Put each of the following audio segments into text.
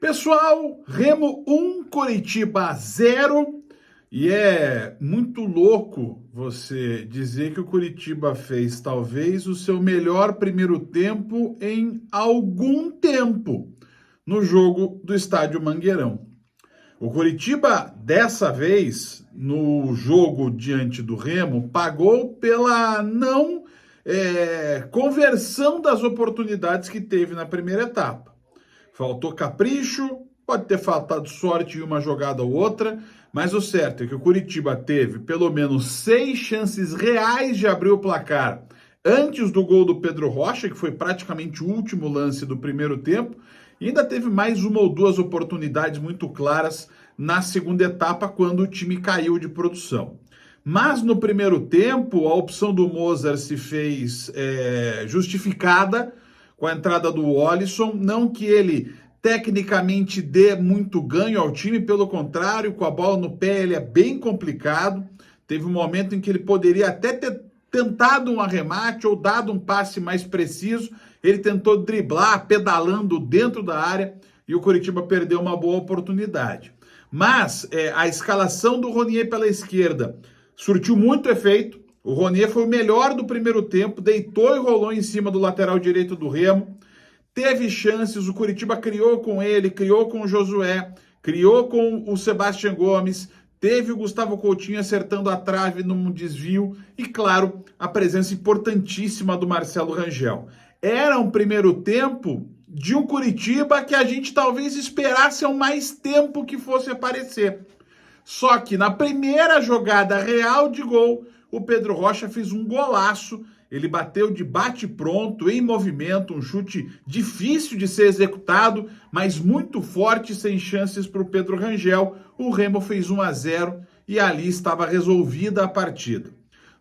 Pessoal, Remo 1, Coritiba 0. E é muito louco você dizer que o Coritiba fez talvez o seu melhor primeiro tempo em algum tempo no jogo do Estádio Mangueirão. O Coritiba, dessa vez, no jogo diante do Remo, pagou pela não conversão das oportunidades que teve na primeira etapa. Faltou capricho, pode ter faltado sorte em uma jogada ou outra, mas o certo é que o Coritiba teve pelo menos 6 chances reais de abrir o placar antes do gol do Pedro Rocha, que foi praticamente o último lance do primeiro tempo, e ainda teve mais uma ou duas oportunidades muito claras na segunda etapa, quando o time caiu de produção. Mas no primeiro tempo, a opção do Mozart se fez justificada com a entrada do Olisson, não que ele tecnicamente dê muito ganho ao time, pelo contrário, com a bola no pé ele é bem complicado. Teve um momento em que ele poderia até ter tentado um arremate ou dado um passe mais preciso, ele tentou driblar, pedalando dentro da área, e o Coritiba perdeu uma boa oportunidade. Mas a escalação do Ronier pela esquerda surtiu muito efeito. O Ronier foi o melhor do primeiro tempo, deitou e rolou em cima do lateral direito do Remo, teve chances, o Coritiba criou com ele, criou com o Josué, criou com o Sebastião Gomes, teve o Gustavo Coutinho acertando a trave num desvio e, claro, a presença importantíssima do Marcelo Rangel. Era um primeiro tempo de um Coritiba que a gente talvez esperasse há mais tempo que fosse aparecer. Só que na primeira jogada real de gol, o Pedro Rocha fez um golaço, ele bateu de bate-pronto, em movimento, um chute difícil de ser executado, mas muito forte, sem chances para o Pedro Rangel. O Remo fez 1-0 e ali estava resolvida a partida.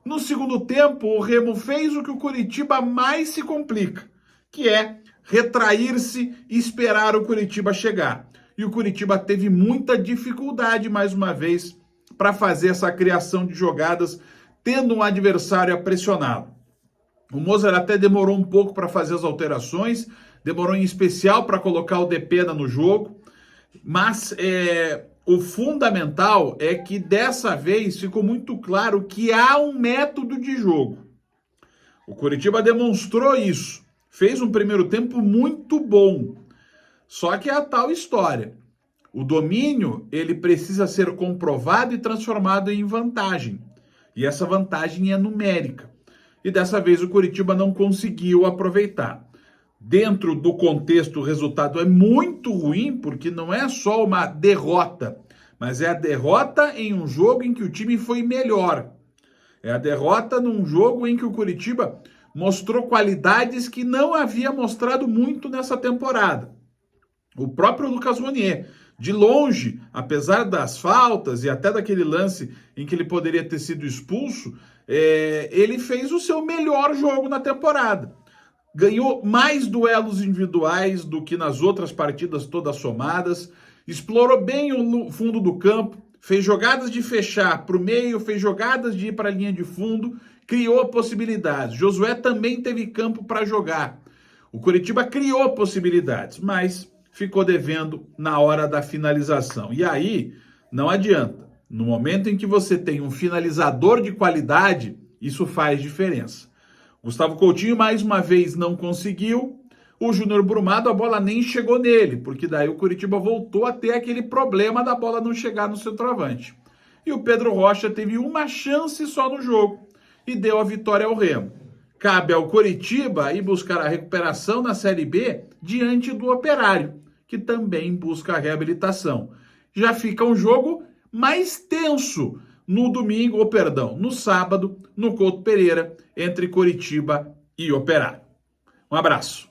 No segundo tempo, o Remo fez o que o Coritiba mais se complica, que é retrair-se e esperar o Coritiba chegar. E o Coritiba teve muita dificuldade, mais uma vez, para fazer essa criação de jogadas, tendo um adversário a pressioná-lo. O Mozart até demorou um pouco para fazer as alterações, demorou em especial para colocar o Depena no jogo, mas o fundamental é que dessa vez ficou muito claro que há um método de jogo. O Coritiba demonstrou isso, fez um primeiro tempo muito bom, só que é a tal história. O domínio, ele precisa ser comprovado e transformado em vantagem, e essa vantagem é numérica. E dessa vez o Coritiba não conseguiu aproveitar. Dentro do contexto, o resultado é muito ruim, porque não é só uma derrota, mas é a derrota em um jogo em que o time foi melhor. É a derrota num jogo em que o Coritiba mostrou qualidades que não havia mostrado muito nessa temporada. O próprio Lucas Ronier, de longe, apesar das faltas e até daquele lance em que ele poderia ter sido expulso, ele fez o seu melhor jogo na temporada. Ganhou mais duelos individuais do que nas outras partidas todas somadas, explorou bem o fundo do campo, fez jogadas de fechar para o meio, fez jogadas de ir para a linha de fundo, criou possibilidades. Josué também teve campo para jogar. O Coritiba criou possibilidades, mas ficou devendo na hora da finalização. E aí, não adianta. No momento em que você tem um finalizador de qualidade, isso faz diferença. Gustavo Coutinho, mais uma vez, não conseguiu. O Júnior Brumado, a bola nem chegou nele, porque daí o Coritiba voltou a ter aquele problema da bola não chegar no centroavante. E o Pedro Rocha teve uma chance só no jogo e deu a vitória ao Remo. Cabe ao Coritiba ir buscar a recuperação na Série B diante do Operário, que também busca a reabilitação. Já fica um jogo mais tenso no sábado, no Couto Pereira, entre Coritiba e Operário. Um abraço.